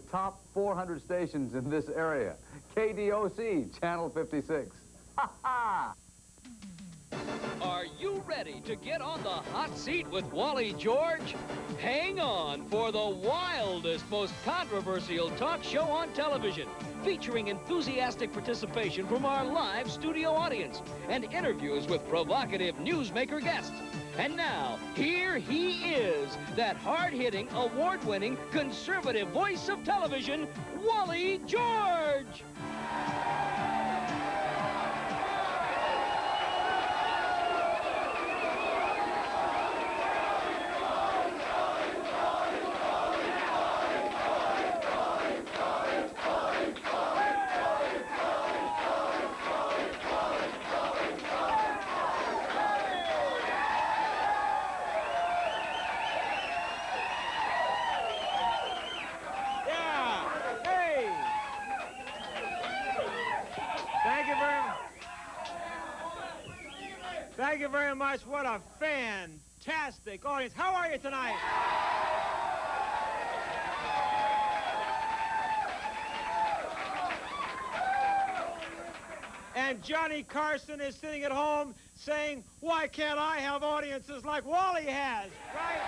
the top 400 stations in this area. KDOC, Channel 56. Ha ha! Are you ready to get on the hot seat with Wally George? Hang on for the wildest, most controversial talk show on television, featuring enthusiastic participation from our live studio audience and interviews with provocative newsmaker guests. And now, here he is, that hard-hitting, award-winning, conservative voice of television, Wally George! Thank you very much. What a fantastic audience. How are you tonight? And Johnny Carson is sitting at home saying, why can't I have audiences like Wally has, right?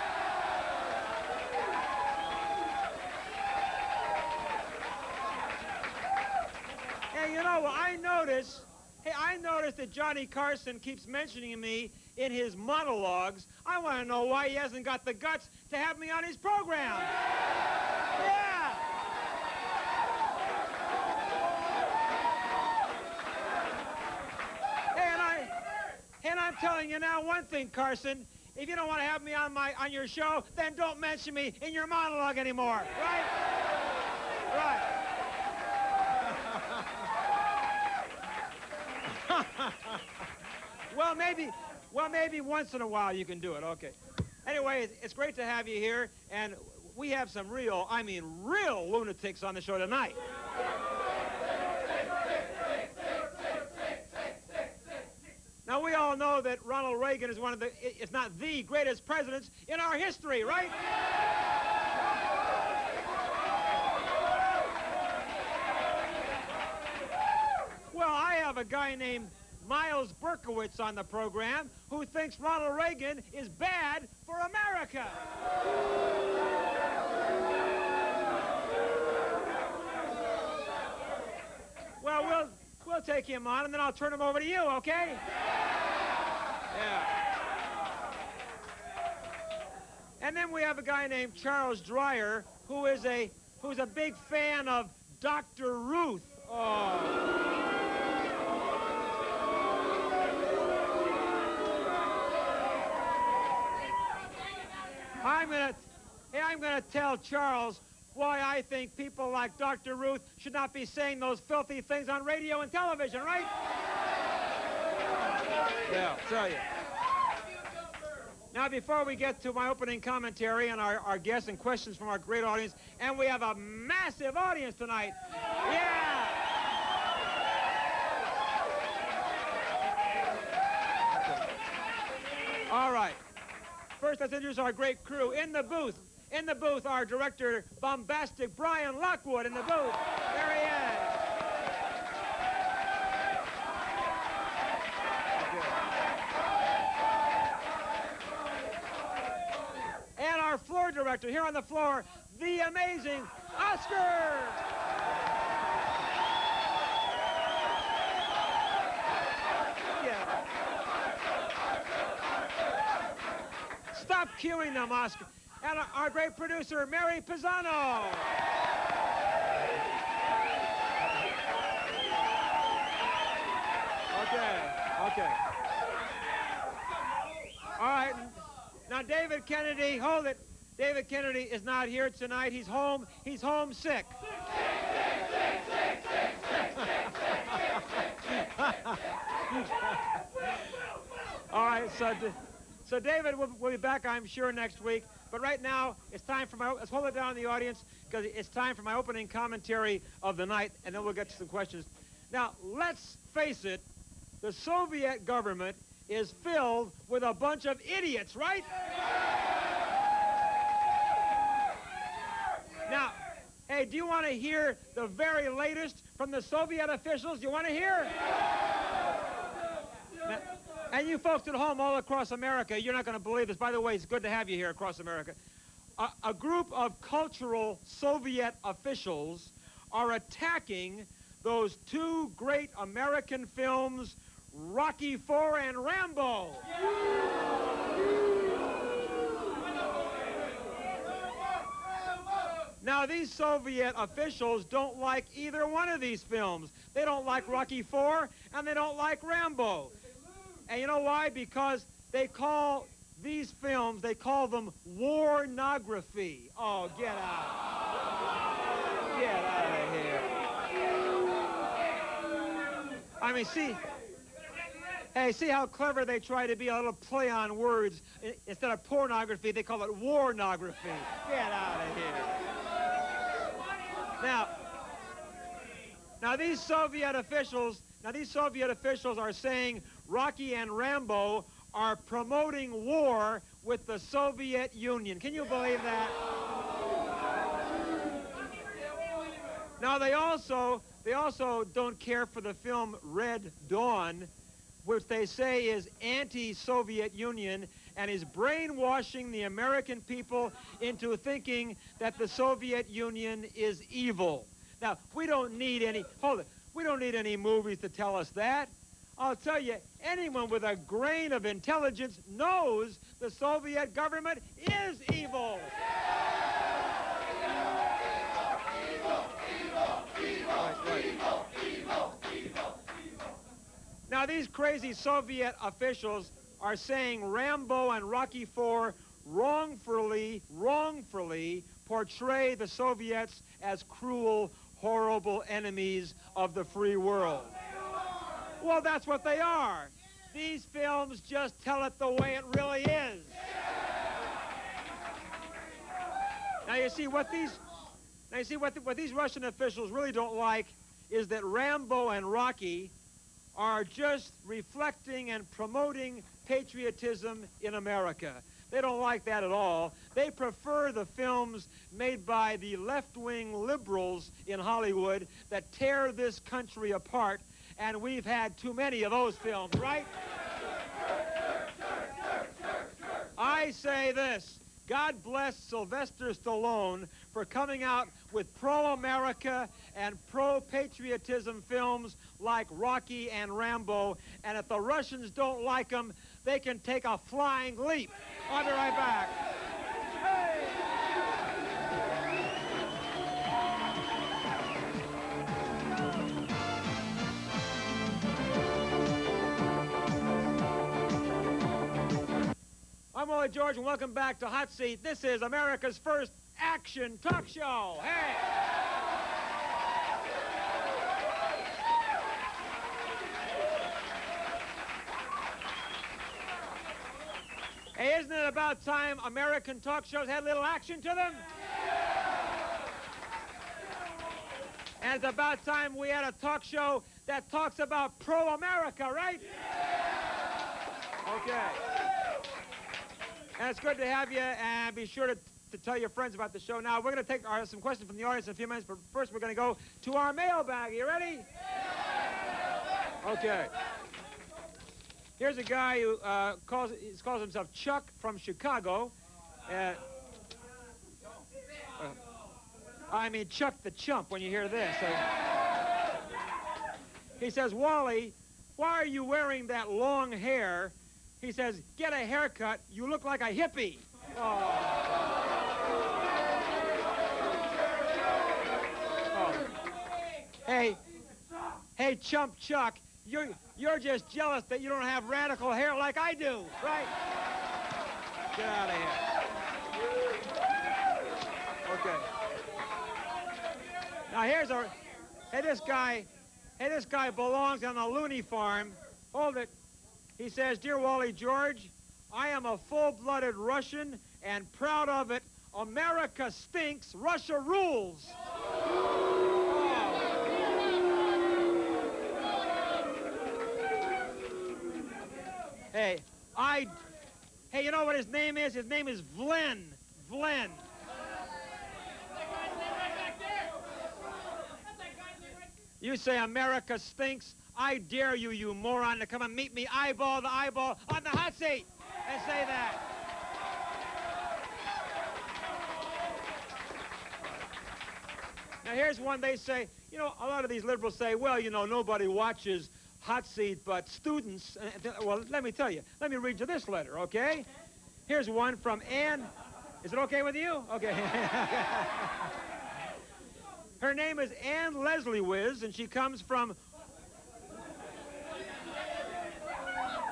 Hey, you know, I noticed that Johnny Carson keeps mentioning me in his monologues. I want to know why he hasn't got the guts to have me on his program. Yeah. Hey, and I'm telling you now one thing, Carson. If you don't want to have me on your show, then don't mention me in your monologue anymore, right? Right. Well, maybe once in a while you can do it. Okay. Anyway, it's great to have you here, and we have some real lunatics on the show tonight. Now, we all know that Ronald Reagan is one of if not the greatest presidents in our history, right? Well, I have a guy named Myles Berkowitz on the program who thinks Ronald Reagan is bad for America. Well, we'll take him on, and then I'll turn him over to you, okay? Yeah. And then we have a guy named Charles Drayer who's a big fan of Dr. Ruth. Oh. I'm gonna tell Charles why I think people like Dr. Ruth should not be saying those filthy things on radio and television, right? Yeah, I'll tell you. Now, before we get to my opening commentary and our guests and questions from our great audience, and we have a massive audience tonight. Yeah! All right. First, let's introduce our great crew. In the booth, our director, bombastic Brian Lockwood in the booth. There he is. And our floor director, here on the floor, the amazing Oscar. Yeah. Stop cueing them, Oscar. And our great producer, Mary Pisano. Okay. All right. Now, David Kennedy, hold it. David Kennedy is not here tonight. He's home. He's homesick. All right, so David will be back, I'm sure, next week. But right now, it's time for let's hold it down in the audience, because it's time for my opening commentary of the night, and then we'll get to some questions. Now, let's face it, the Soviet government is filled with a bunch of idiots, right? Now, Hey, do you want to hear the very latest from the Soviet officials? You want to hear? Now, and you folks at home all across America, you're not going to believe this. By the way, it's good to have you here across America. A group of cultural Soviet officials are attacking those two great American films, Rocky IV and Rambo. Now, these Soviet officials don't like either one of these films. They don't like Rocky IV, and they don't like Rambo. And you know why? Because they call these films, they call them warnography. Oh, get out. Get out of here. I mean, see, hey, see how clever they try to be, a little play on words. Instead of pornography, they call it warnography. Get out of here. Now these Soviet officials are saying Rocky and Rambo are promoting war with the Soviet Union. Can you believe that? Now they also don't care for the film Red Dawn, which they say is anti-Soviet Union and is brainwashing the American people into thinking that the Soviet Union is evil. Now, we don't need any movies to tell us that. I'll tell you, anyone with a grain of intelligence knows the Soviet government is evil. Now, these crazy Soviet officials are saying Rambo and Rocky IV wrongfully portray the Soviets as cruel, horrible enemies of the free world. Well, that's what they are. These films just tell it the way it really is. Now, you see, what these Russian officials really don't like is that Rambo and Rocky are just reflecting and promoting patriotism in America. They don't like that at all. They prefer the films made by the left-wing liberals in Hollywood that tear this country apart, and we've had too many of those films, right? I say this. God bless Sylvester Stallone for coming out with pro-America and pro-patriotism films like Rocky and Rambo. And if the Russians don't like them, they can take a flying leap. I'll be right back. I'm Wally George, and welcome back to Hot Seat. This is America's first action talk show. Hey! Hey, isn't it about time American talk shows had a little action to them? And it's about time we had a talk show that talks about pro-America, right? Okay. And it's good to have you, and be sure to tell your friends about the show. Now, we're going to take some questions from the audience in a few minutes, but first we're going to go to our mailbag. Are you ready? Okay. Here's a guy who calls himself Chuck from Chicago. I mean Chuck the Chump when you hear this. He says, Wally, why are you wearing that long hair? He says, get a haircut. You look like a hippie. Oh. Oh. Hey, Chump Chuck, you're just jealous that you don't have radical hair like I do, right? Get out of here. Okay. Now this guy belongs on a loony farm. Hold it. He says, Dear Wally George, I am a full-blooded Russian and proud of it. America stinks, Russia rules. Hey, you know what his name is? His name is Vlen. Vlen. You say America stinks. I dare you, you moron, to come and meet me eyeball to eyeball on the hot seat and say that. Now, here's one they say, you know, a lot of these liberals say, well, you know, nobody watches Hot Seat but students. Well, let me tell you. Let me read you this letter, okay? Here's one from Ann. Is it okay with you? Okay. Her name is Ann Leslie Wiz, and she comes from...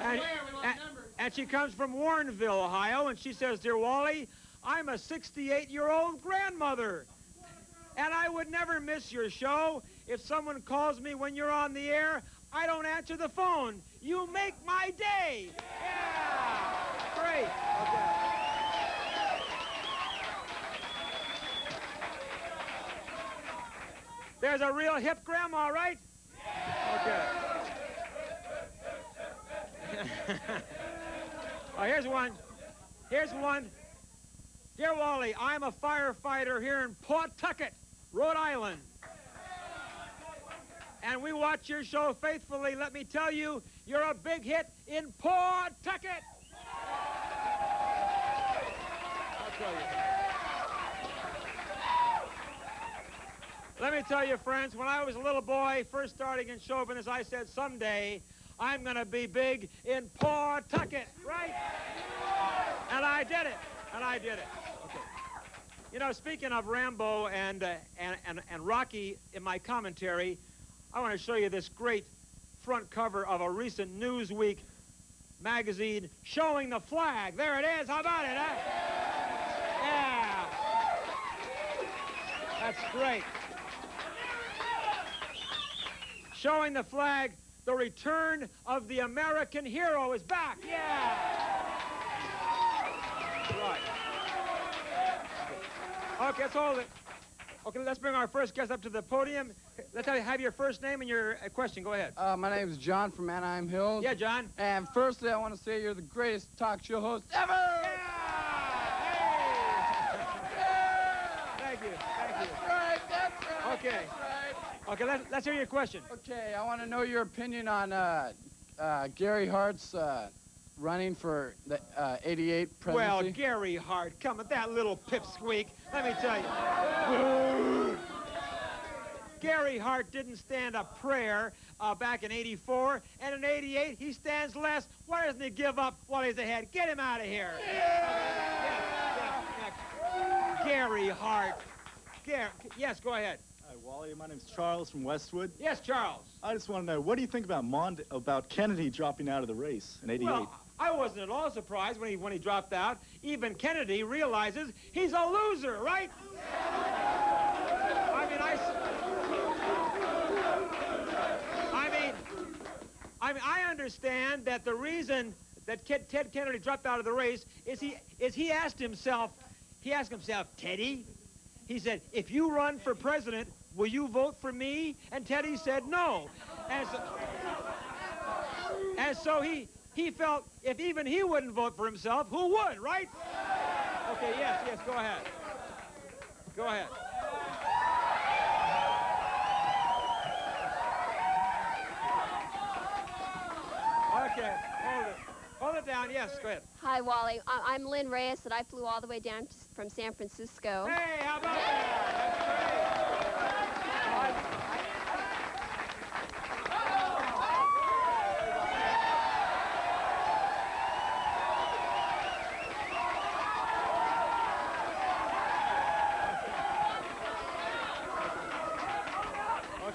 And she comes from Warrenville, Ohio, and she says, Dear Wally, I'm a 68-year-old grandmother, and I would never miss your show. If someone calls me when you're on the air, I don't answer the phone. You make my day. Yeah! Great. Okay. There's a real hip grandma, right? Okay. Oh, here's one. Here's one. Dear Wally, I'm a firefighter here in Pawtucket, Rhode Island. And we watch your show faithfully. Let me tell you, you're a big hit in Pawtucket. I'll tell you. Let me tell you, friends, when I was a little boy, first starting in show business, I said, someday I'm going to be big in Pawtucket, right? And I did it. And I did it. Okay. You know, speaking of Rambo and Rocky in my commentary, I want to show you this great front cover of a recent Newsweek magazine showing the flag. There it is. How about it, huh? Yeah. That's great. Showing the flag, the return of the American hero is back. Yeah. Right. Okay, let's hold it. Okay, let's bring our first guest up to the podium. Let's have your first name and your question. Go ahead. My name is John from Anaheim Hills. Yeah, John. And firstly, I want to say you're the greatest talk show host ever! Yeah! Hey! Thank you. Thank you. That's right, that's right. Okay. That's right. Okay, let's hear your question. Okay, I want to know your opinion on Gary Hart's running for the 88 presidency. Well, Gary Hart, come on, that little pipsqueak. Let me tell you. Gary Hart didn't stand a prayer back in '84, and in '88 he stands less. Why doesn't he give up while he's ahead? Get him out of here. Yeah. Gary Hart. Yes, go ahead. Hi, Wally. My name's Charles from Westwood. Yes, Charles. I just want to know, what do you think about Kennedy dropping out of the race in '88? Well, I wasn't at all surprised when he dropped out. Even Kennedy realizes he's a loser, right? I understand that the reason that Ted Kennedy dropped out of the race is he asked himself, Teddy, he said, if you run for president, will you vote for me? And Teddy said no. And so he felt if even he wouldn't vote for himself, who would, right? Okay, yes, go ahead. Go ahead. Okay, hold it down, yes, go ahead. Hi, Wally. I'm Lynn Reyes, and I flew all the way down from San Francisco. Hey, how about that? That's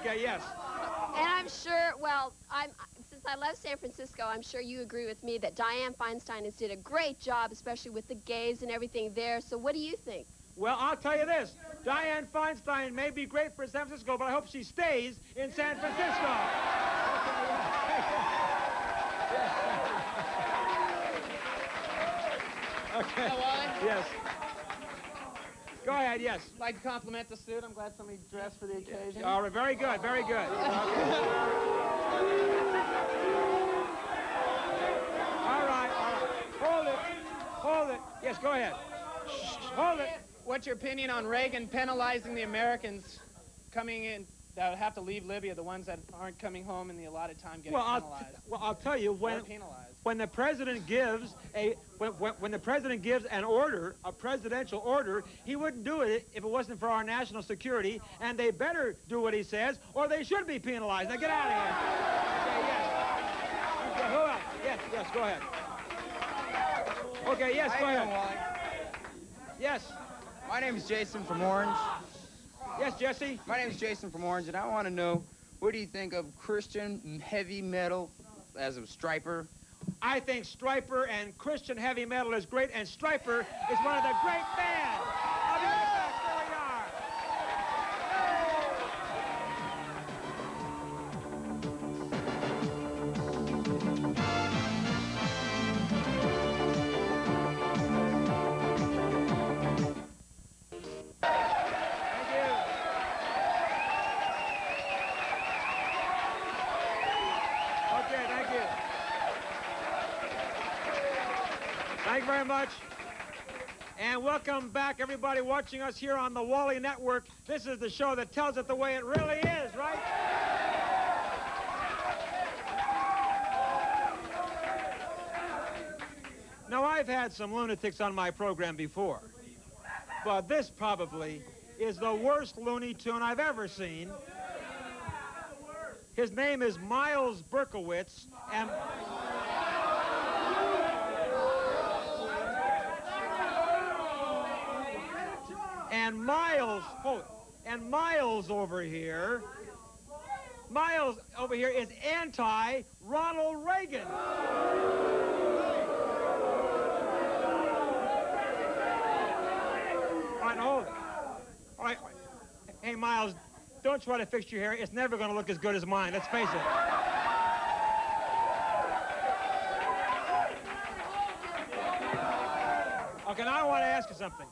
great. Okay, yes. And I'm sure, well, since I left San Francisco, I'm sure you agree with me that Dianne Feinstein has did a great job, especially with the gays and everything there. So what do you think? Well, I'll tell you this. Dianne Feinstein may be great for San Francisco, but I hope she stays in San Francisco. Okay. Hello, Wally. Yes. Go ahead, yes. I'd like to compliment the suit. I'm glad somebody dressed for the occasion. All right, very good, very good. Okay. All right. Hold it. Yes, go ahead. Hold it. What's your opinion on Reagan penalizing the Americans coming in that would have to leave Libya, the ones that aren't coming home in the allotted time, getting Well, penalized. I'll tell you, Or penalized. when the president gives when the president gives an order, a presidential order, he wouldn't do it if it wasn't for our national security, and they better do what he says, or they should be penalized. Now get out of here. Okay, yes. Okay, who else? Yes, go ahead. Okay, yes, go ahead. Wally? Yes, My name is Jason from Orange. yes, Jesse. My name is Jason from Orange, and I want to know, what do you think of Christian heavy metal as a striper? I think Stryper and Christian heavy metal is great, and Stryper is one of the great bands. I'll be right back. There we are. Thank you. Okay, thank you. Thank you very much. And welcome back, everybody watching us here on the Wally Network. This is the show that tells it the way it really is, right? Now, I've had some lunatics on my program before, but this probably is the worst Looney Tune I've ever seen. His name is Myles Berkowitz, and Myles over here is anti-Ronald Reagan. All right, hold it. All right. Hey, Myles, don't try to fix your hair. It's never going to look as good as mine. Let's face it. Okay, now I want to ask you something.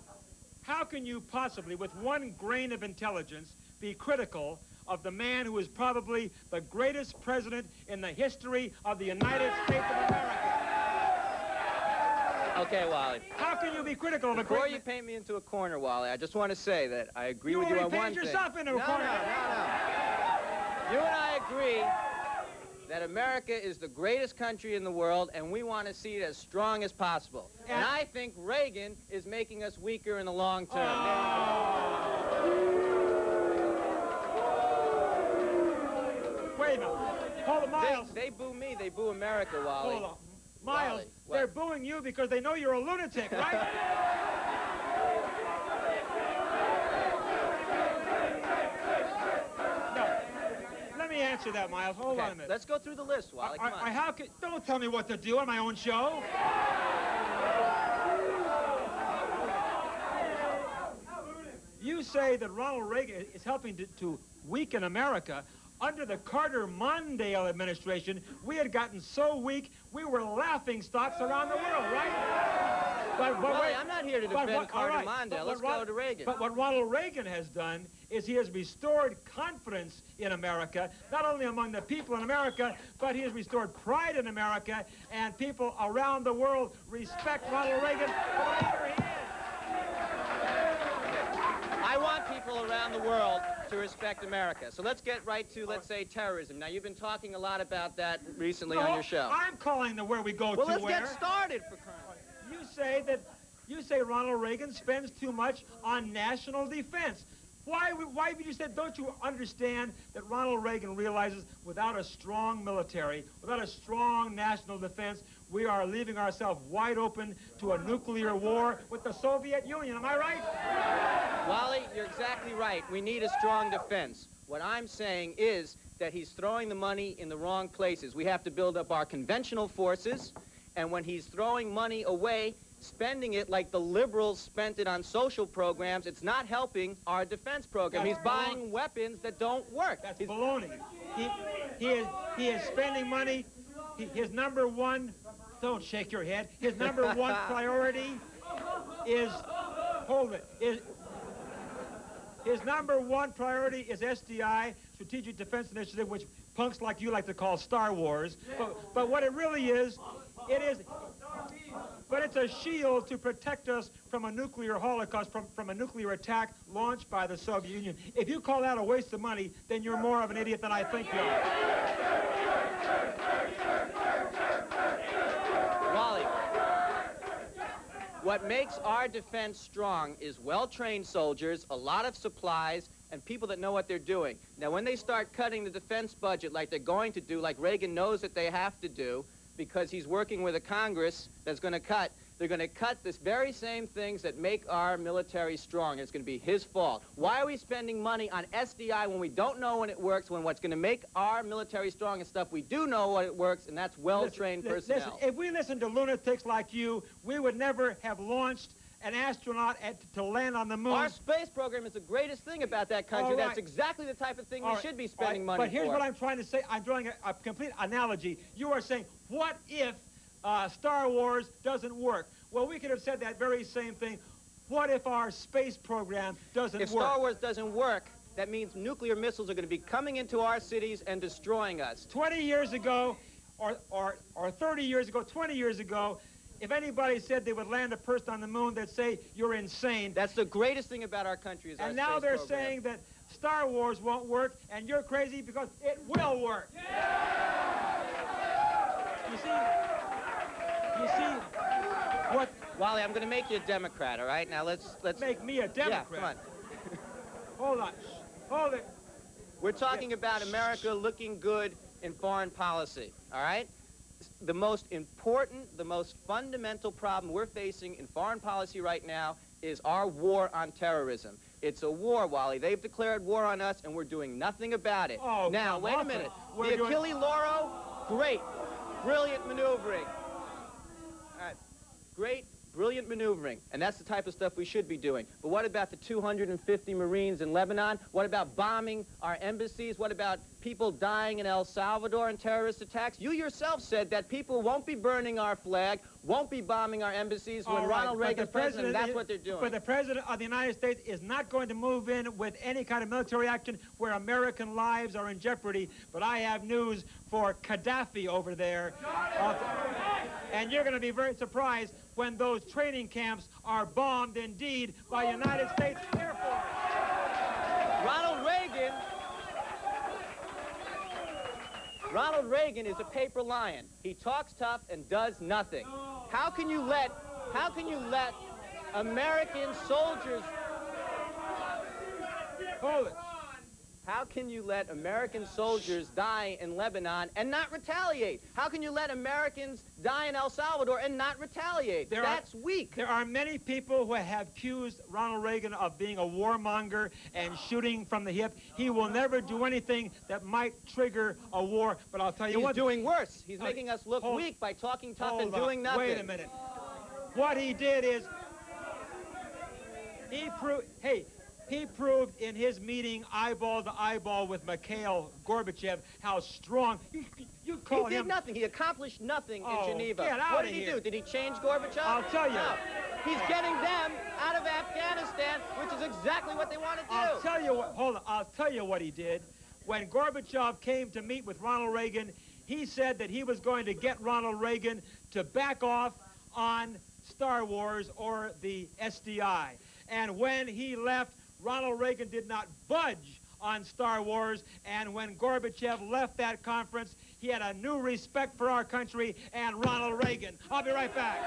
How can you possibly, with one grain of intelligence, be critical of the man who is probably the greatest president in the history of the United States of America? Okay, Wally. How can you be critical of a Before great you paint me into a corner, Wally, I just want to say that I agree You with you on already one painted thing. yourself into a corner. No. You and I agree that America is the greatest country in the world, and we want to see it as strong as possible. And I think Reagan is making us weaker in the long term. Wait a minute. Hold on, Myles. They boo me, they boo America, Wally. Hold on. Myles, Wally, what? they're booing you because they know you're a lunatic, right? No. Let me answer that, Myles. Hold on a minute. Let's go through the list, Wally. Come on. Don't tell me what to do on my own show. You say that Ronald Reagan is helping to weaken America. Under the Carter-Mondale administration, we had gotten so weak, we were laughing stocks around the world, right? But Wally, wait, I'm not here to defend Carter-Mondale. Let's go to Reagan. But what Ronald Reagan has done is he has restored confidence in America, not only among the people in America, but he has restored pride in America, and people around the world respect Ronald Reagan for the leader he is. I want people around the world to respect America. So let's get right to, let's say, terrorism. Now, you've been talking a lot about that recently on your show. I'm calling the where we go Well, to let's where. get started, for crying. You say Ronald Reagan spends too much on national defense. Why would you say, don't you understand that Ronald Reagan realizes without a strong military, without a strong national defense, we are leaving ourselves wide open to a nuclear war with the Soviet Union. Am I right? Wally, you're exactly right. We need a strong defense. What I'm saying is that he's throwing the money in the wrong places. We have to build up our conventional forces, and when he's throwing money away, spending it like the liberals spent it on social programs, it's not helping our defense program. He's buying weapons that don't work. That's baloney. He is spending money. His number one, don't shake your head, his number one priority is, hold it, his number one priority is SDI, Strategic Defense Initiative, which punks like you like to call Star Wars. But what it really is, But it's a shield to protect us from a nuclear holocaust, from a nuclear attack launched by the Soviet Union. If you call that a waste of money, then you're more of an idiot than I think you are. Wally, what makes our defense strong is well-trained soldiers, a lot of supplies, and people that know what they're doing. Now, when they start cutting the defense budget like they're going to do, like Reagan knows that they have to do, because he's working with a Congress that's going to cut, they're going to cut this very same things that make our military strong. It's going to be his fault. Why are we spending money on SDI when we don't know when it works, when what's going to make our military strong is stuff we do know what it works, and that's well-trained personnel? Listen, if we listened to lunatics like you, we would never have launched an astronaut to land on the moon. Our space program is the greatest thing about that country. All right. That's exactly the type of thing we should be spending money for. But here's for. what I'm trying to say. I'm drawing a complete analogy. You are saying, what if Star Wars doesn't work? Well, we could have said that very same thing. What if our space program doesn't work? If Star Wars doesn't work, that means nuclear missiles are going to be coming into our cities and destroying us. 20 years ago, or 30 years ago, 20 years ago, if anybody said they would land a person on the moon, they'd say you're insane. That's the greatest thing about our country is our And now space they're program. saying that Star Wars won't work, and you're crazy because it will work. You see what? Wally, I'm going to make you a Democrat, all right? Now let's Make me a Democrat. Yeah, come on. Hold on. Hold it. We're talking about America looking good in foreign policy, all right? The most important, the most fundamental problem we're facing in foreign policy right now is our war on terrorism. It's a war, Wally. They've declared war on us, and we're doing nothing about it. Oh, now, wait a awful. minute. We're The doing- Achille Lauro, great. Brilliant maneuvering. All right. Great, brilliant maneuvering. And that's the type of stuff we should be doing. But what about the 250 Marines in Lebanon? What about bombing our embassies? What about people dying in El Salvador in terrorist attacks? You yourself said that people won't be burning our flag, won't be bombing our embassies when All right, Ronald but Reagan's the president, and that's what they're doing. But the President of the United States is not going to move in with any kind of military action where American lives are in jeopardy. But I have news for Gaddafi over there. And you're going to be very surprised when those training camps are bombed indeed by United States Air Force. Ronald Reagan is a paper lion. He talks tough and does nothing. How can you let American soldiers... Hold it. How can you let American soldiers die in Lebanon and not retaliate? How can you let Americans die in El Salvador and not retaliate? That's weak. There are many people who have accused Ronald Reagan of being a warmonger and shooting from the hip. He will never do anything that might trigger a war, but I'll tell you what... He's doing worse. He's making us look weak by talking tough and doing nothing. Wait a minute. What he did is... He proved in his meeting eyeball to eyeball with Mikhail Gorbachev how strong... You call him... He did nothing. He accomplished nothing in Geneva. Get out what of did he here. do? Did he change Gorbachev? I'll tell you. No. He's getting them out of Afghanistan, which is exactly what they want to do. I'll tell you what... Hold on. I'll tell you what he did. When Gorbachev came to meet with Ronald Reagan, he said that he was going to get Ronald Reagan to back off on Star Wars or the SDI. And when he left, Ronald Reagan did not budge on Star Wars, and when Gorbachev left that conference, he had a new respect for our country and Ronald Reagan. I'll be right back.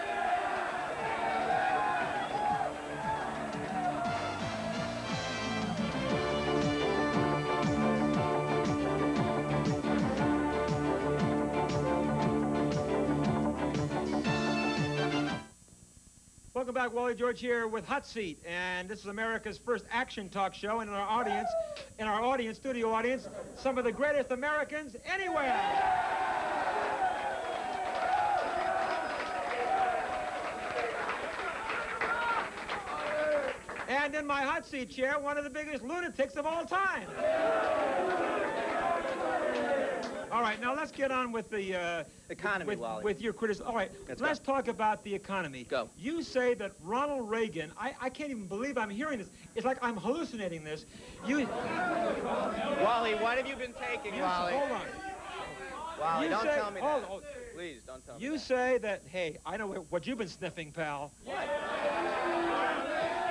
Welcome back, Wally George here with Hot Seat, and this is America's first action talk show, and in our audience, studio audience, some of the greatest Americans anywhere. And in my hot seat chair, one of the biggest lunatics of all time. All right, now let's get on with the economy, Wally. With your criticism. All right, let's talk about the economy. Go. You say that Ronald Reagan, I can't even believe I'm hearing this. It's like I'm hallucinating this. Wally, what have you been taking, Wally? Hold on. Wally, don't tell me that. Please, don't tell me You that. say that, hey, I know what you've been sniffing, pal. What?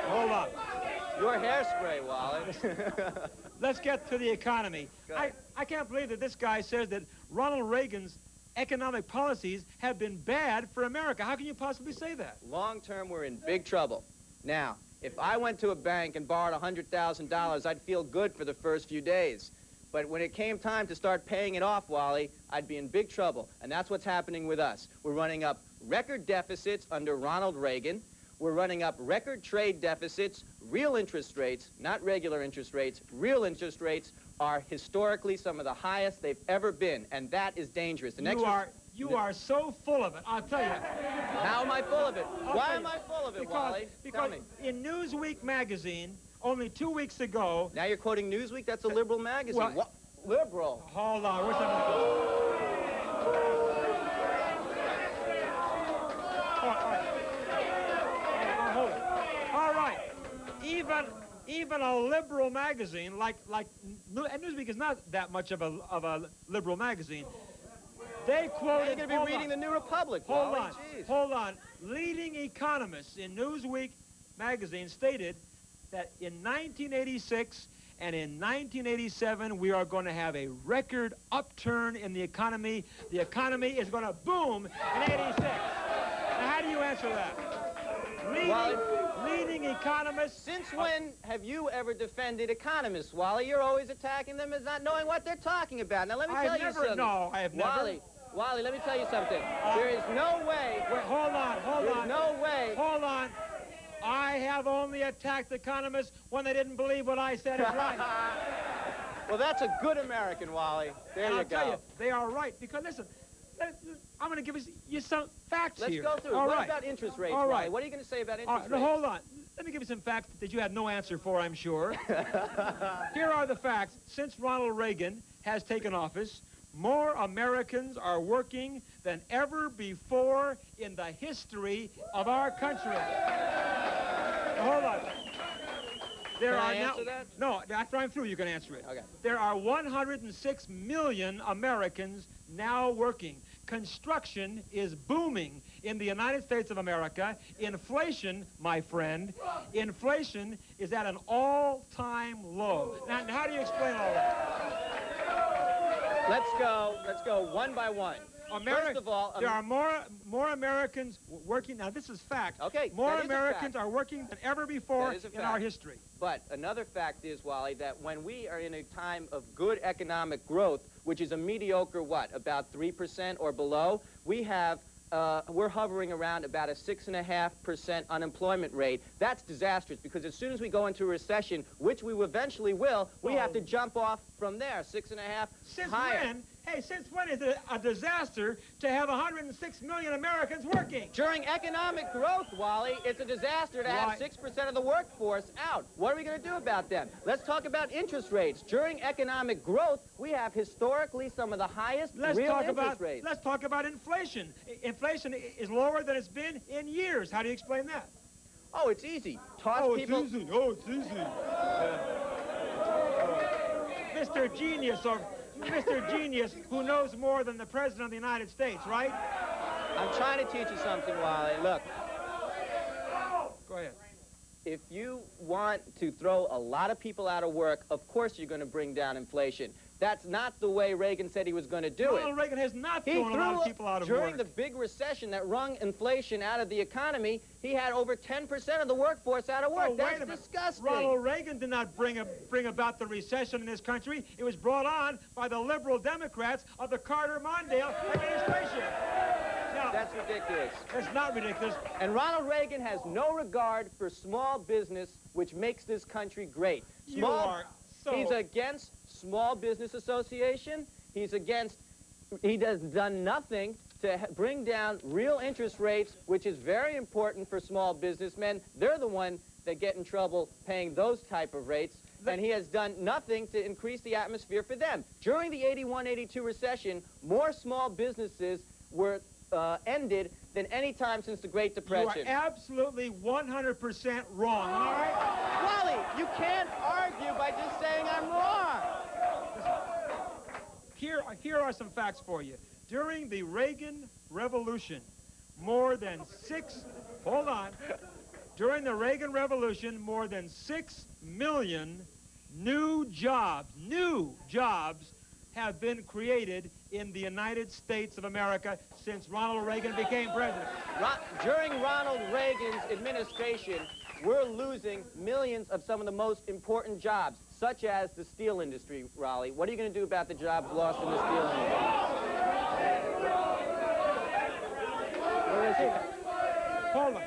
Hold on. Your hairspray, Wally. Let's get to the economy. Go ahead. I can't believe that this guy says that Ronald Reagan's economic policies have been bad for America. How can you possibly say that? Long term, we're in big trouble. Now, if I went to a bank and borrowed $100,000, I'd feel good for the first few days. But when it came time to start paying it off, Wally, I'd be in big trouble. And that's what's happening with us. We're running up record deficits under Ronald Reagan. We're running up record trade deficits. Real interest rates, not regular interest rates, real interest rates are historically some of the highest they've ever been. And that is dangerous. You are so full of it, I'll tell you. How am I full of it? I'll Why tell am you. I full of it, Because, Wally? Tell because me. in Newsweek magazine, only 2 weeks ago... Now you're quoting Newsweek? That's a liberal magazine. Well- What? Liberal? Hold on, where's that? Hold it. All right. Even a liberal magazine like and Newsweek is not that much of a liberal magazine. They quoted. You're going to be reading the New Republic, Hold Wally. on. Jeez. Hold on. Leading economists in Newsweek magazine stated that in 1986 and in 1987 we are going to have a record upturn in the economy. The economy is going to boom in 86. Now, how do you answer that? Leading economists. Since when have you ever defended economists, Wally? You're always attacking them as not knowing what they're talking about. Now, let me tell you something. No, I have never. Wally, let me tell you something. There is no way. Wait, hold on. There's no way. Hold on. I have only attacked economists when they didn't believe what I said is right. Well, that's a good American, Wally. There And you I'll go. tell you, they are right. Because listen, I'm going to give you some facts Let's here. go through. All What right. about interest rates, All Wally? right. What are you going to say about All interest right, rates? now, hold on. Let me give you some facts that you had no answer for, I'm sure. Here are the facts. Since Ronald Reagan has taken office, more Americans are working than ever before in the history of our country. Now, hold on. There Can are I answer that? No, after I'm through, you can answer it. Okay. There are 106 million Americans now working. Construction is booming in the United States of America. Inflation, my friend, inflation is at an all-time low. Now, how do you explain all that? Let's go one by one. First of all, there are more Americans working. Now, this is fact. Okay, more that is a Americans fact. are working than ever before That is a in our fact. history. But another fact is, Wally, that when we are in a time of good economic growth, which is a mediocre, what, about 3% or below, we're hovering around about a 6.5% unemployment rate. That's disastrous because as soon as we go into a recession, which we eventually will, we have to jump off from there, 6.5 Since higher. when? Hey, since when is it a disaster to have 106 million Americans working? During economic growth, Wally, it's a disaster to have 6% of the workforce out. What are we going to do about them? Let's talk about interest rates. During economic growth, we have historically some of the highest real interest rates. Let's talk about inflation. Inflation is lower than it's been in years. How do you explain that? Oh, it's easy. It's easy. Mr. Genius, or Mr. Genius, who knows more than the President of the United States, right? I'm trying to teach you something, Wally. Look, Go ahead. if you want to throw a lot of people out of work, of course you're going to bring down inflation. That's not the way Reagan said he was going to do it. Ronald Reagan has not He thrown a lot of threw, people out of during work. the big recession that wrung inflation out of the economy, he had over 10% of the workforce out of work. Oh, wait That's a minute. disgusting. Ronald Reagan did not bring about the recession in this country. It was brought on by the liberal Democrats of the Carter-Mondale administration. Now, That's ridiculous. it's not ridiculous. And Ronald Reagan has no regard for small business, which makes this country great. You are so... He's against Small Business Association. He's done nothing to bring down real interest rates, which is very important for small businessmen. They're the ones that get in trouble paying those type of rates. And he has done nothing to increase the atmosphere for them. During the 81-82 recession, more small businesses were ended than any time since the Great Depression. You are absolutely 100% wrong, all right? Wally, you can't argue by just saying I'm wrong. Here are some facts for you. During the Reagan Revolution, more than 6, hold on. During the Reagan Revolution, more than 6 million new jobs have been created in the United States of America since Ronald Reagan became president. During Ronald Reagan's administration, we're losing millions of some of the most important jobs, such as the steel industry, Raleigh. What are you going to do about the jobs lost in the steel industry? Where is he? Hold on.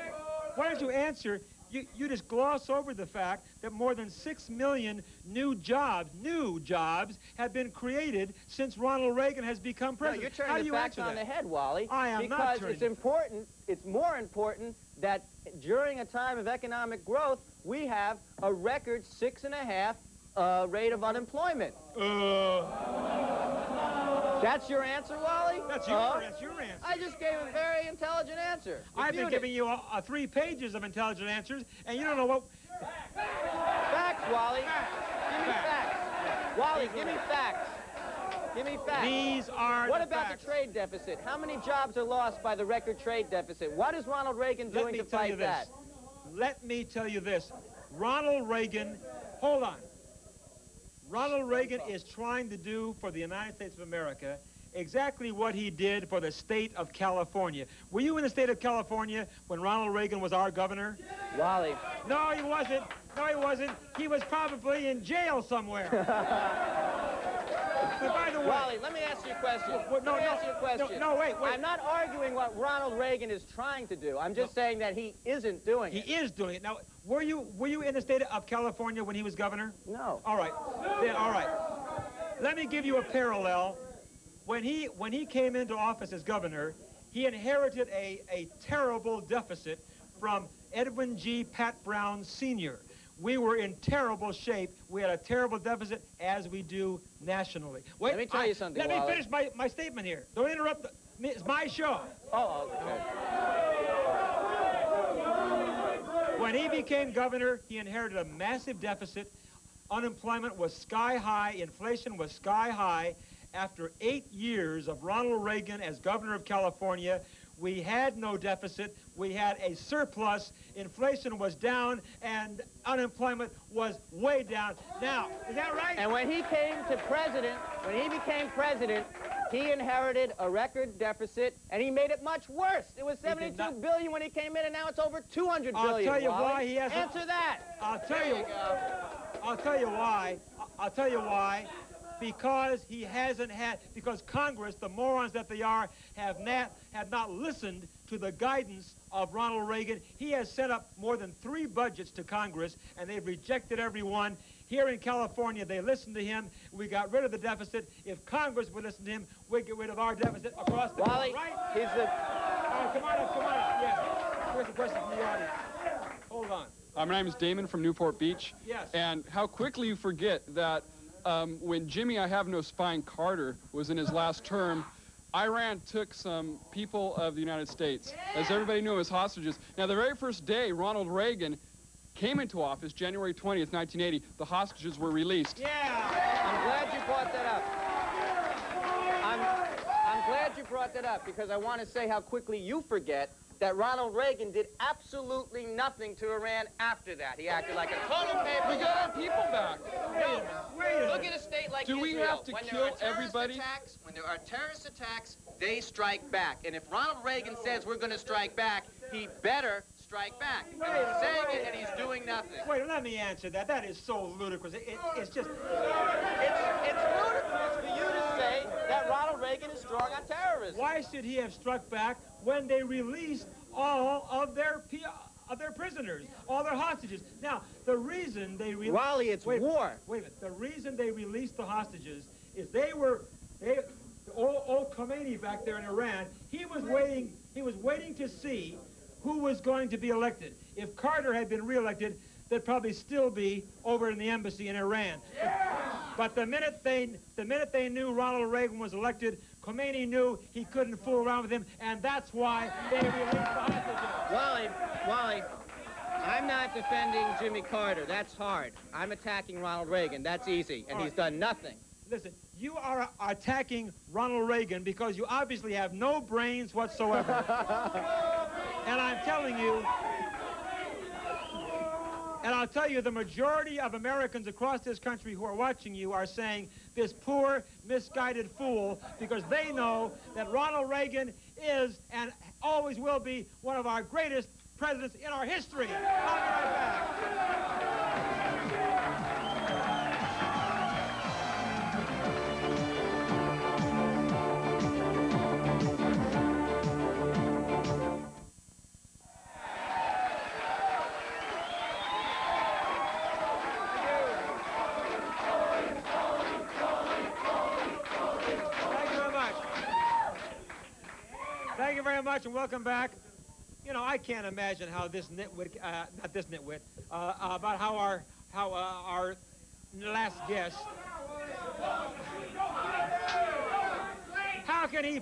Why don't you answer? You just gloss over the fact that more than 6 million new jobs have been created since Ronald Reagan has become No, president. you're turning the facts on the head, Wally. I am not because turning it's important, it's more important that during a time of economic growth, we have a record 6.5 rate of unemployment. That's your answer, Wally? That's your answer. I just gave a very intelligent answer. I've been giving you 3 pages of intelligent answers, and you don't know what... Facts, Wally. Give me facts. Wally, give me facts. Give me facts. These are What the about facts. the trade deficit? How many jobs are lost by the record trade deficit? What is Ronald Reagan doing to fight that? Let me tell you this. Ronald Reagan, hold on. Ronald Reagan is trying to do for the United States of America exactly what he did for the state of California. Were you in the state of California when Ronald Reagan was our governor? Wally. No, he wasn't. No, he wasn't. He was probably in jail somewhere. But by the way... Wally, let me ask you a question. Let me ask you a question. No, wait. I'm not arguing what Ronald Reagan is trying to do. I'm just saying that he isn't doing it. He is doing it. Now, were you in the state of California when he was governor? No. All right. Then, all right. Let me give you a parallel. When he came into office as governor, he inherited a terrible deficit from Edwin G. Pat Brown Sr. We were in terrible shape. We had a terrible deficit, as we do nationally. Wait, Let me tell you something, Let me Wally. finish my statement here. Don't interrupt. It's my show. Oh, okay. When he became governor, he inherited a massive deficit. Unemployment was sky high. Inflation was sky high. After 8 years of Ronald Reagan as governor of California, we had no deficit. We had a surplus. Inflation was down, and unemployment was way down. Now, is that right? And when he became president, he inherited a record deficit, and he made it much worse. It was $72 billion when he came in, and now it's over $200 billion. I'll tell you Wally. why he hasn't... Answer that. I'll tell you why. I'll tell you why. Because he hasn't had, because Congress, the morons that they are, have not listened to the guidance of Ronald Reagan. He has sent up more than 3 budgets to Congress, and they've rejected every one. Here in California, they listened to him. We got rid of the deficit. If Congress would listen to him, we'd get rid of our deficit across the Wally, board, right? Oh, come on up. Yes. Here's a question from the audience. Hold on. My name is Damon from Newport Beach. Yes. And how quickly you forget that when Jimmy I Have No Spine Carter was in his last term, Iran took some people of the United States, as everybody knew, as hostages. Now, the very first day Ronald Reagan came into office, January 20th, 1980, the hostages were released. Yeah. I'm glad you brought that up. I'm glad you brought that up, because I want to say how quickly you forget that Ronald Reagan did absolutely nothing to Iran after that. He acted like a total paper. We got our people back. No. Look at a state like Do Israel. we have to when kill there are terrorist everybody? Attacks, when there are terrorist attacks, they strike back. And if Ronald Reagan says we're going to strike back, he better strike back. And he's saying it, and he's doing nothing. Wait, let me answer that. That is so ludicrous. It's just... It's ludicrous for you to say that Ronald Reagan is strong on terrorism. Why should he have struck back when they released all of their prisoners, all their hostages? Now, the reason they released... Wally, it's war. Wait a minute. The reason they released the hostages is old Khomeini back there in Iran, he was waiting to see who was going to be elected. If Carter had been reelected, they'd probably still be over in the embassy in Iran. Yeah! But the minute they knew Ronald Reagan was elected, Khomeini knew he couldn't fool around with him, and that's why they released the hostages. Wally, I'm not defending Jimmy Carter. That's hard. I'm attacking Ronald Reagan. That's easy, and he's done nothing. Listen, you are attacking Ronald Reagan because you obviously have no brains whatsoever. And I'm telling you, and I'll tell you, the majority of Americans across this country who are watching you are saying this poor, misguided fool, because they know that Ronald Reagan is and always will be one of our greatest presidents in our history. I'll be right back. Thank you very much, and welcome back. You know, I can't imagine how this nitwit, not this nitwit, about how our last guest, how can he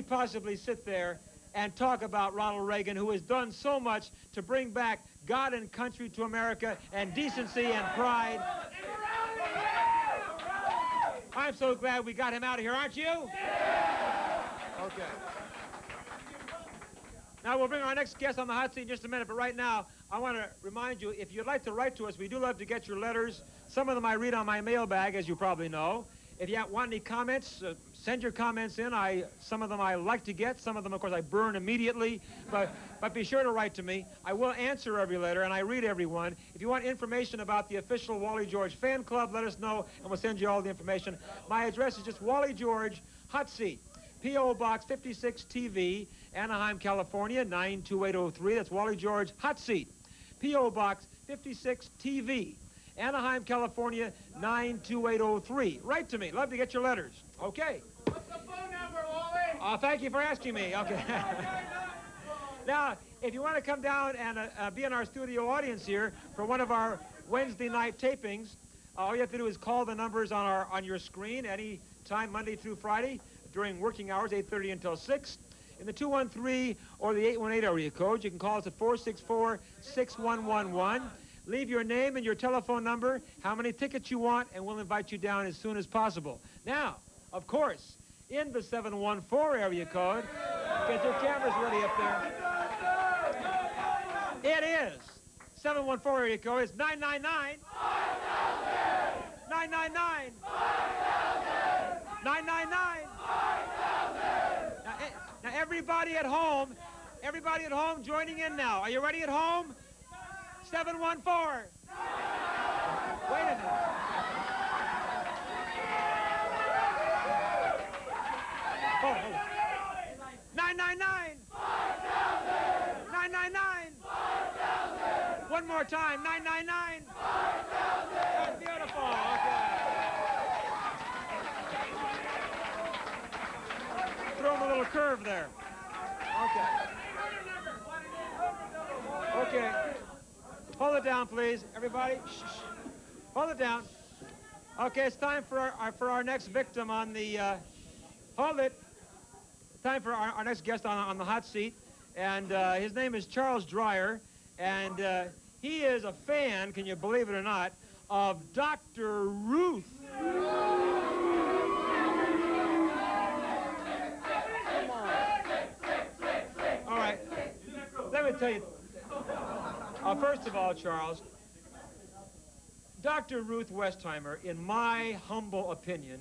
possibly sit there and talk about Ronald Reagan, who has done so much to bring back God and country to America and decency and pride. I'm so glad we got him out of here, aren't you? Okay. Now, we'll bring our next guest on the hot seat in just a minute, but right now, I want to remind you, if you'd like to write to us, we do love to get your letters. Some of them I read on my mailbag, as you probably know. If you want any comments, send your comments in. Some of them I like to get. Some of them, of course, I burn immediately. But be sure to write to me. I will answer every letter, and I read every one. If you want information about the official Wally George fan club, let us know, and we'll send you all the information. My address is just Wally George, Hot Seat. P.O. Box 56 TV, Anaheim, California, 92803. That's Wally George, Hot Seat. P.O. Box 56 TV, Anaheim, California, 92803. Write to me. Love to get your letters. Okay. What's the phone number, Wally? Thank you for asking me. Okay. Now, if you want to come down and be in our studio audience here for one of our Wednesday night tapings, all you have to do is call the numbers on your screen any time, Monday through Friday, during working hours, 8:30 until 6. In the 213 or the 818 area code, you can call us at 464-6111. Leave your name and your telephone number, how many tickets you want, and we'll invite you down as soon as possible. Now, of course, in the 714 area code, get your cameras ready up there. It is 714 area code. It's 999. 999. 999. Now, everybody at home joining in now. Are you ready at home? 714. Wait a minute. Hold on. 999. 999. One more time. 999. That's beautiful. Okay. Throw him a little curve there. Okay. Okay. Hold it down, please. Everybody, shh. Hold it down. Okay, it's time for our next victim on the, hold it. Time for our next guest on the hot seat. And his name is Charles Drayer. And he is a fan, can you believe it or not, of Dr. Ruth. All right, let me tell you. First of all, Charles, Dr. Ruth Westheimer, in my humble opinion,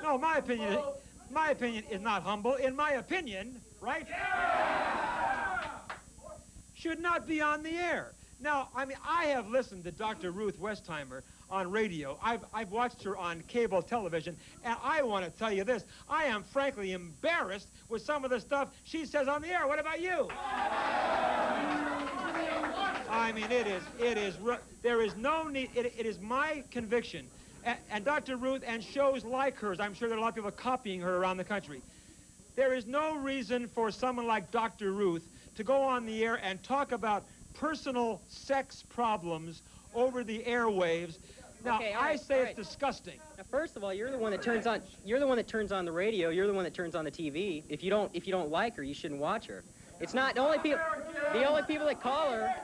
no, my opinion is not humble. In my opinion, right? Should not be on the air. Now, I mean, I have listened to Dr. Ruth Westheimer on radio. I've watched her on cable television, and I want to tell you this. I am frankly embarrassed with some of the stuff she says on the air. What about you? I mean, there is no need. It is my conviction, and Dr. Ruth and shows like hers, I'm sure there are a lot of people copying her around the country. There is no reason for someone like Dr. Ruth to go on the air and talk about personal sex problems over the airwaves. Now, Okay, I say all it's disgusting. Now, first of all, you're the one that turns on the radio. You're the one that turns on the TV. If you don't like her, you shouldn't watch her. It's not the only people that call her.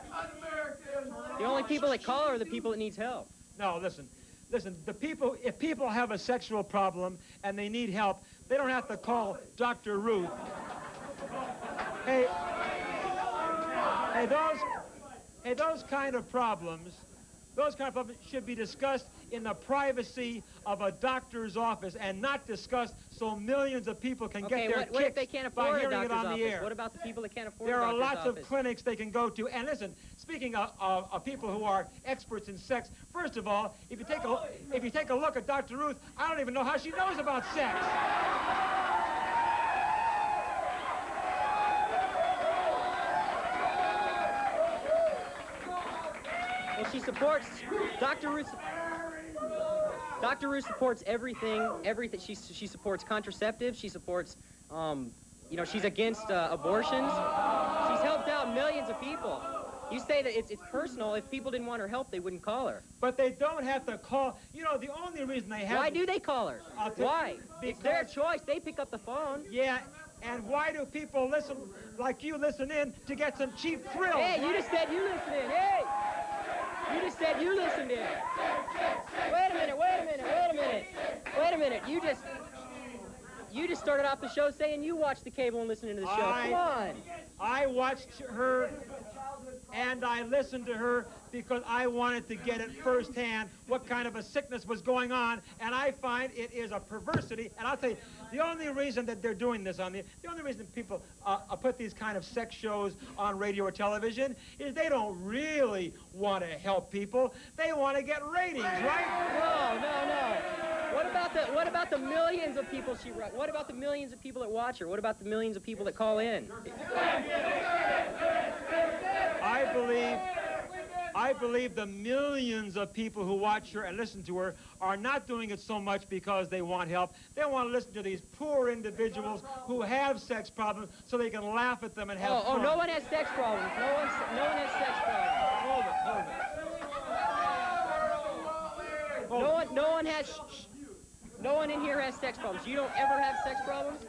people that call or the people that needs help? No, listen. Listen, if people have a sexual problem and they need help, they don't have to call Dr. Ruth. Hey, those kind of problems should be discussed in the privacy of a doctor's office and not discussed so millions of people can get their what if they kicks can't by afford a hearing it doctor's on the office? air. What about the people that can't afford There a are doctor's lots office? of clinics they can go to. And listen, speaking of people who are experts in sex, first of all, if you take a look at Dr. Ruth, I don't even know how she knows about sex. Well, she supports Dr. Ruth. Dr. Ruth supports everything. She supports contraceptives. She supports, you know, she's against abortions. She's helped out millions of people. You say that it's personal. If people didn't want her help, they wouldn't call her. But they don't have to call. You know, the only reason they have. Why do they call her? Why? It's their choice. They pick up the phone. Yeah. And why do people listen, like you listen in, to get some cheap thrills? Hey, you just said you listen in. Hey! You just said you listened in. Wait a minute. You just started off the show saying you watched the cable and listened to the show. Come on. I watched her and I listened to her because I wanted to get it firsthand what kind of a sickness was going on, and I find it is a perversity. And I'll tell you, the only reason that they're doing this the only reason people put these kind of sex shows on radio or television is they don't really want to help people. They want to get ratings, right? No. What about the millions of people she writes? What about the millions of people that watch her? What about the millions of people that call in? I believe the millions of people who watch her and listen to her are not doing it so much because they want help. They want to listen to these poor individuals who have sex problems so they can laugh at them and have fun. Oh, no one has sex problems. No one has sex problems. Hold it. No one in here has sex problems. You don't ever have sex problems?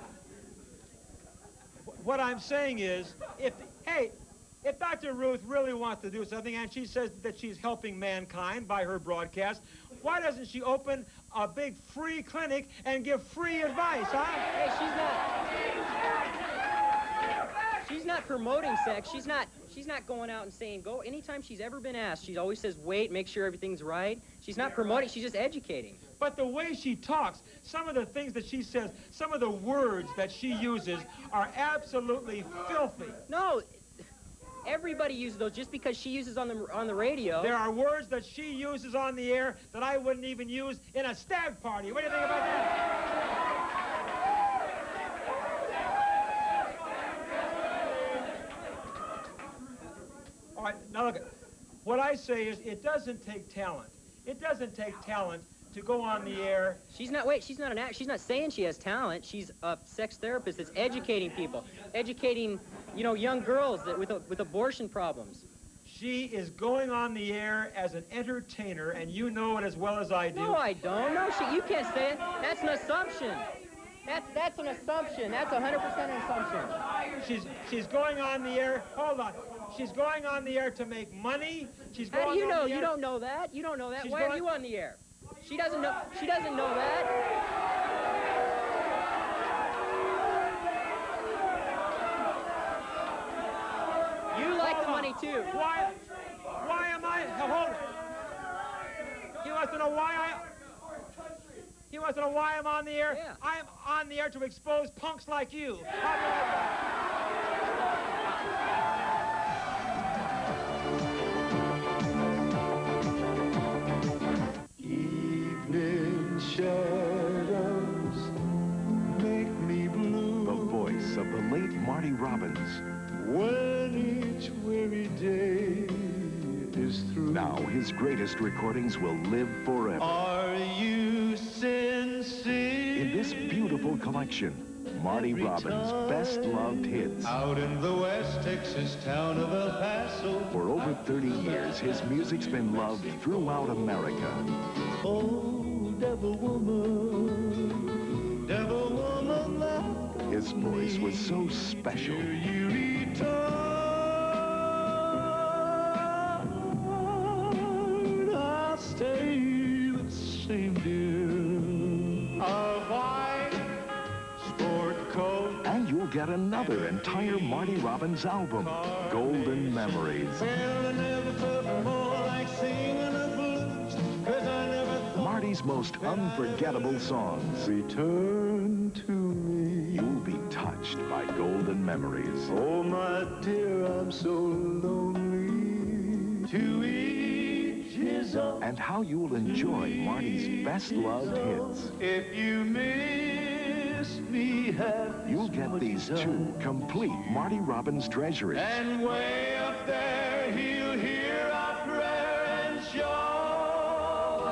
What I'm saying is, if Dr. Ruth really wants to do something and she says that she's helping mankind by her broadcast, why doesn't she open a big free clinic and give free advice, huh? Hey, she's not promoting sex. She's not going out and saying go. Anytime she's ever been asked, she always says wait, make sure everything's right. She's not promoting, she's just educating. But the way she talks, some of the things that she says, some of the words that she uses are absolutely filthy. No. Everybody uses those just because she uses on the radio. There are words that she uses on the air that I wouldn't even use in a stag party. What do you think about that? All right, now look, what I say is it doesn't take talent. It doesn't take talent to go on the air. She's not saying she has talent. She's a sex therapist that's educating people, educating, you know, young girls with abortion problems. She is going on the air as an entertainer, and you know it as well as I do. No, I don't. No, you can't say it. That's an assumption. That's an assumption. That's 100% an assumption. She's going on the air. Hold on. She's going on the air to make money. How do you know? You don't know that. You don't know that. Why are you on the air? She doesn't know. She doesn't know that. You like the money too. Why am I? Hold it. He wants to know why I'm on the air. Yeah. I am on the air to expose punks like you. Evening shadows make me blue. The voice of the late Marty Robbins. When each weary day is through. Now his greatest recordings will live forever. Are you sincere? In this beautiful collection, Marty Robbins' best-loved hits. Out in the West Texas town of El Paso. For over 30 years, his music's been loved throughout America. Oh, devil woman, love. His voice was so special. get another entire Marty Robbins album, Golden Memories. Well, I never felt more like singing the blues, 'cause I never thought Marty's most unforgettable songs. return to me. You'll be touched by Golden Memories. Oh, my dear, I'm so lonely. To each his own. And how you'll enjoy Marty's best-loved hits. If you miss me, have You'll get these two complete Marty Robbins treasures. and way up there, he'll hear our prayer and show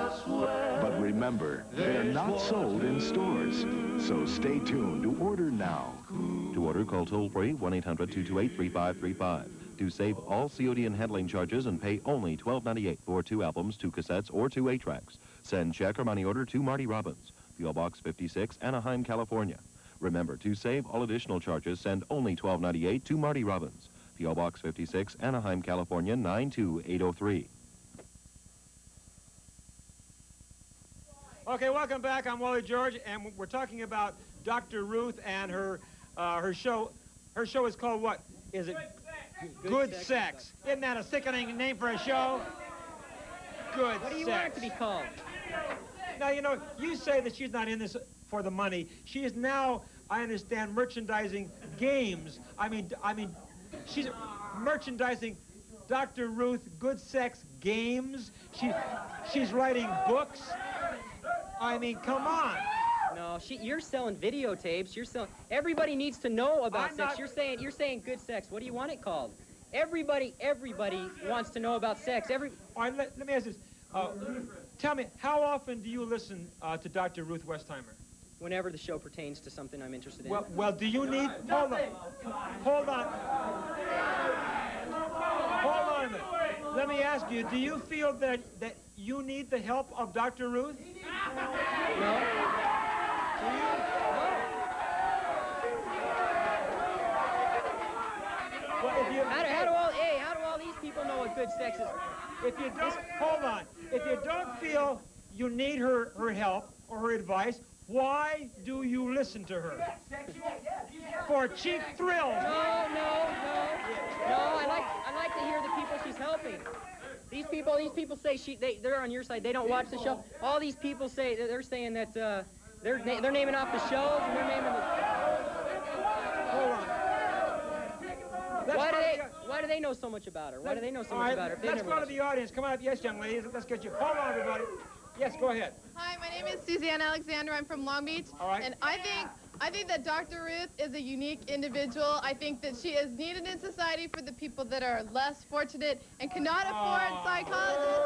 us where. But remember, they're not sold in stores. So stay tuned to order now. To order, call toll-free 1-800-228-3535. To save all COD and handling charges and pay only $12.98 for 2 albums, 2 cassettes, or 2 8-tracks. Send check or money order to Marty Robbins, P.O. Box 56, Anaheim, California. Remember, to save all additional charges, send only $12.98 to Marty Robbins, P.O. Box 56, Anaheim, California, 92803. Okay, welcome back. I'm Wally George, and we're talking about Dr. Ruth and her show. Her show is called what? Is it? Good Sex. Isn't that a sickening name for a show? Good Sex. What do you want it to be called? Now, you know, you say that she's not in this for the money. She is now, I understand, merchandising games. I mean, she's merchandising Dr. Ruth Good Sex games. She's writing books. I mean, come on. No, you're selling videotapes. You're selling. Everybody needs to know about I'm sex. not- You're saying good sex. What do you want it called? Everybody wants to know about sex. All right, let me ask this. Tell me, how often do you listen to Dr. Ruth Westheimer? Whenever the show pertains to something I'm interested in. Well, do you need? Hold on. Hold on a minute. Let me ask you, do you feel that you need the help of Dr. Ruth? No. Well, if you, How do all these people know what good sex is? if you don't, hold on. If you don't feel you need her help or her advice, why do you listen to her? For cheap thrills. No. I like to hear the people she's helping. These people say they're on your side. They don't watch the show. All these people say they're saying that they're naming off the shows and they're naming the. Hold on. Why do they know so much about her? Why do they know so much about her? if they Let's never go to watched the audience. Come on up. Yes, young lady. Let's get you. Hold on, everybody. Yes, go ahead. Hi, my name is Suzanne Alexander. I'm from Long Beach. All right. And I think that Dr. Ruth is a unique individual. I think that she is needed in society for the people that are less fortunate and cannot afford psychologists.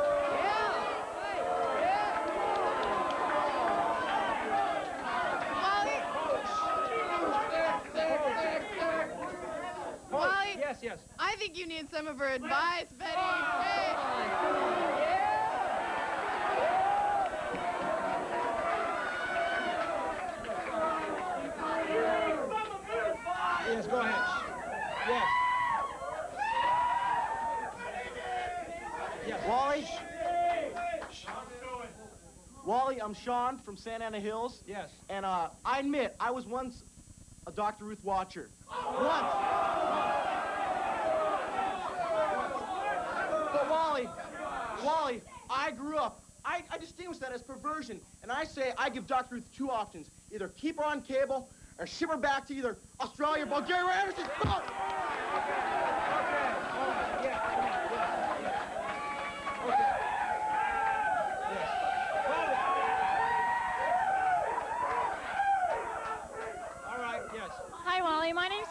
Wally, Yes. I think you need some of her advice, Betty. Hey. Yes, go ahead. Yes. Wally, I'm Sean from Santa Ana Hills. Yes. And I admit, I was once a Dr. Ruth watcher. Once. But Wally, I grew up. I distinguish that as perversion. And I say I give Dr. Ruth 2 options. Either keep her on cable or ship her back to either Australia or Bulgaria or Anderson. Come on. Hi, Wally. My name's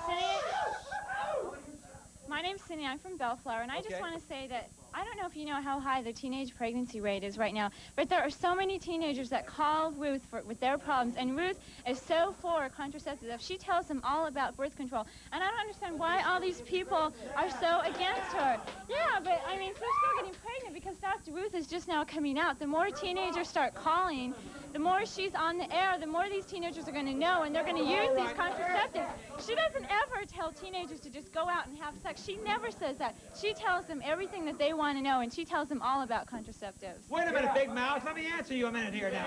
Cindy. I'm from Bellflower, and I just want to say that I don't know if you know how high the teenage pregnancy rate is right now, but there are so many teenagers that call Ruth with their problems, and Ruth is so for contraceptives. She tells them all about birth control, and I don't understand why all these people are so against her. Yeah, but I mean, they're still getting pregnant because Dr. Ruth is just now coming out. The more teenagers start calling, the more she's on the air, the more these teenagers are going to know, and they're going to use these contraceptives. She doesn't ever tell teenagers to just go out and have sex. She never says that. She tells them everything that they want to know, and she tells them all about contraceptives. Wait a minute, Big Mouth. Let me answer you a minute here now.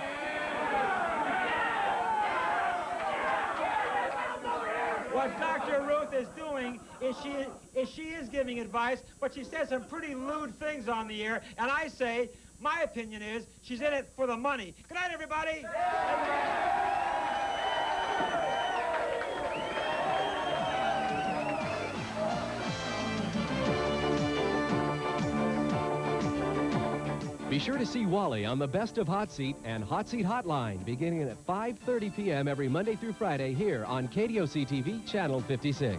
what Dr. Ruth is doing is she is giving advice, but she says some pretty lewd things on the air, and I say, my opinion is, she's in it for the money. Good night, everybody. Be sure to see Wally on the Best of Hot Seat and Hot Seat Hotline beginning at 5:30 p.m. every Monday through Friday here on KDOC TV, Channel 56.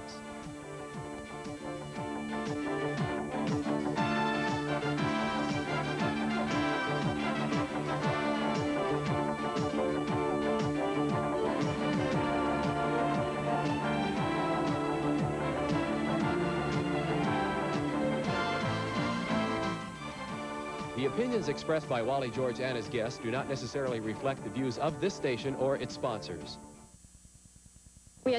The opinions expressed by Wally George and his guests do not necessarily reflect the views of this station or its sponsors.